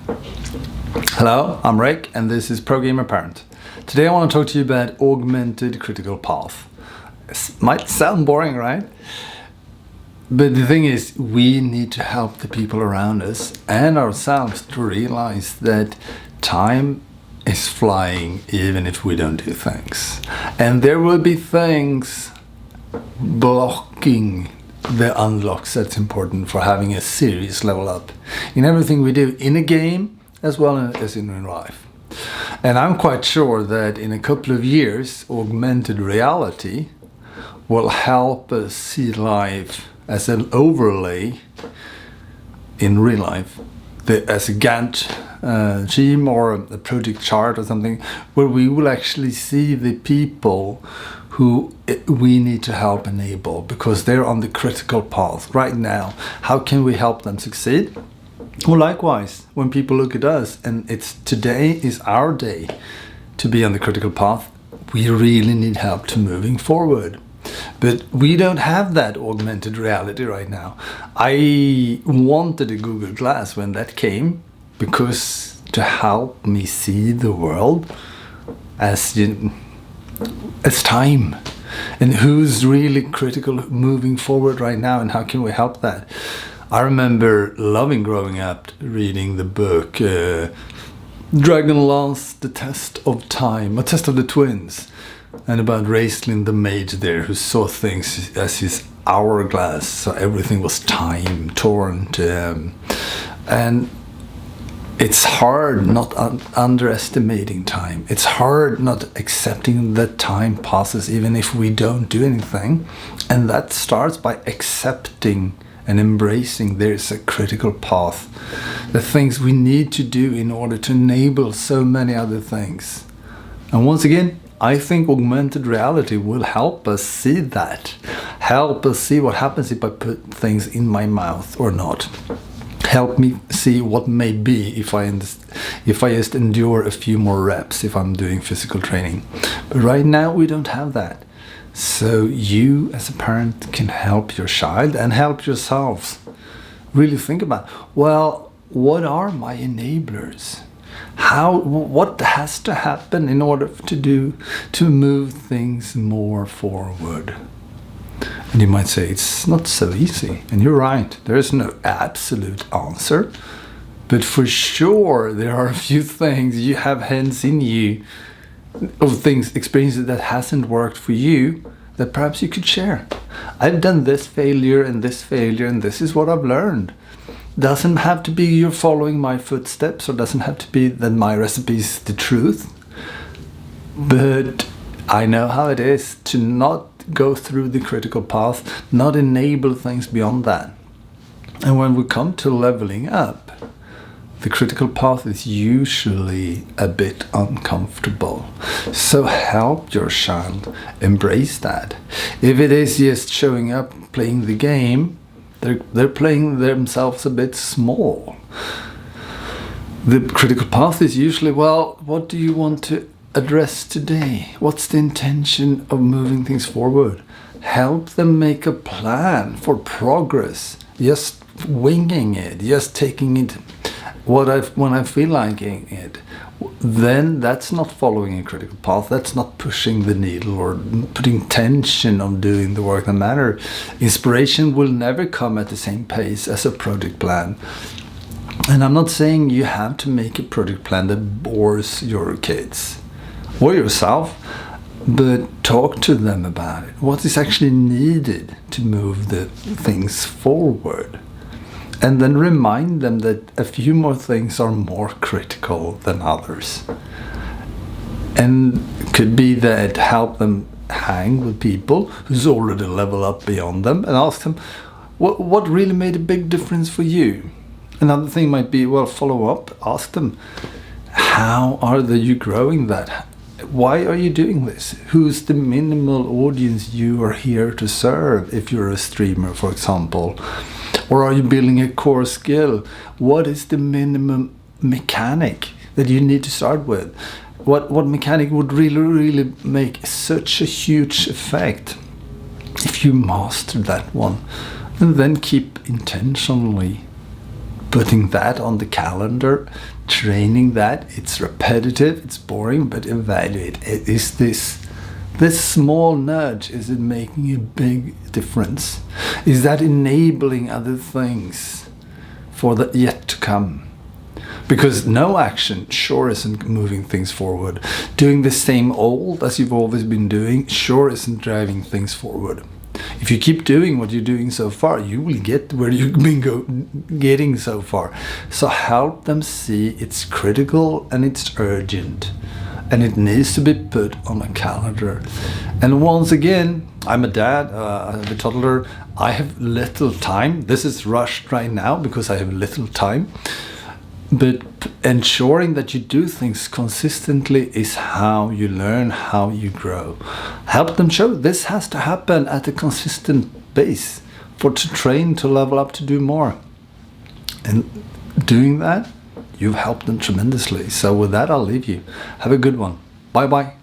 Hello, I'm Rick and this is Pro Gamer Parent. Today I want to talk to you about augmented critical path. It might sound boring, right? But the thing is, we need to help the people around us and ourselves to realize that time is flying even if we don't do things. And there will be things blocking the unlocks that's important for having a serious level up in everything we do in a game as well as in real life. And I'm quite sure that in a couple of years, augmented reality will help us see life as an overlay in real life, as a Gantt scheme or a project chart or something, where we will actually see the people who we need to help enable because they're on the critical path right now. How can we help them succeed? Well, likewise, when people look at us and today is our day to be on the critical path, we really need help to moving forward. But we don't have that augmented reality right now. I wanted a Google Glass when that came because to help me see the world as time and who's really critical moving forward right now and how can we help that. I remember loving growing up reading the book Dragonlance, The Test of Time, A Test of the Twins, and about Raistlin the mage there who saw things as his hourglass, so everything was time torn to him. And it's hard not underestimating time. It's hard not accepting that time passes even if we don't do anything. And that starts by accepting and embracing there's a critical path. The things we need to do in order to enable so many other things. And once again, I think augmented reality will help us see that. Help us see what happens if I put things in my mouth or not. Help me see what may be if I just endure a few more reps if I'm doing physical training. But right now we don't have that. So you as a parent can help your child and help yourselves. Really think about, well, what are my enablers? What has to happen in order to move things more forward? And you might say it's not so easy, and you're right, there is no absolute answer, but for sure there are a few things you have hence in you of experiences that hasn't worked for you that perhaps you could share. I've done this failure and this is what I've learned. Doesn't have to be you're following my footsteps, or doesn't have to be that my recipe is the truth, but I know how it is to not go through the critical path, not enable things beyond that. And when we come to leveling up, the critical path is usually a bit uncomfortable. So help your child embrace that. If it is just showing up, playing the game, they're playing themselves a bit small. The critical path is usually, well, what do you want to address today? What's the intention of moving things forward? Help them make a plan for progress. Just winging it, just taking it when I feel like it, then that's not following a critical path. That's not pushing the needle or putting tension on doing the work that matters. Inspiration will never come at the same pace as a project plan. And I'm not saying you have to make a project plan that bores your kids or yourself, but talk to them about it. What is actually needed to move the things forward? And then remind them that a few more things are more critical than others. And could be that help them hang with people who's already level up beyond them and ask them, what really made a big difference for you? Another thing might be, well, follow up, ask them, how are you growing that? Why are you doing this? Who's the minimal audience you are here to serve if you're a streamer, for example? Or are you building a core skill? What is the minimum mechanic that you need to start with? What mechanic would really make such a huge effect if you master that one? And then keep intentionally putting that on the calendar, training that. It's repetitive, it's boring, but evaluate. Is this small nudge, is it making a big difference? Is that enabling other things for the yet to come? Because no action sure isn't moving things forward. Doing the same old as you've always been doing sure isn't driving things forward. If you keep doing what you're doing so far, you will get where you've been getting so far. So help them see it's critical and it's urgent. And it needs to be put on a calendar. And once again, I'm a dad, I have a toddler. I have little time. This is rushed right now because I have little time. But ensuring that you do things consistently is how you learn, how you grow. Help them show this has to happen at a consistent base to train, to level up, to do more. And doing that, you've helped them tremendously. So with that, I'll leave you. Have a good one. Bye-bye.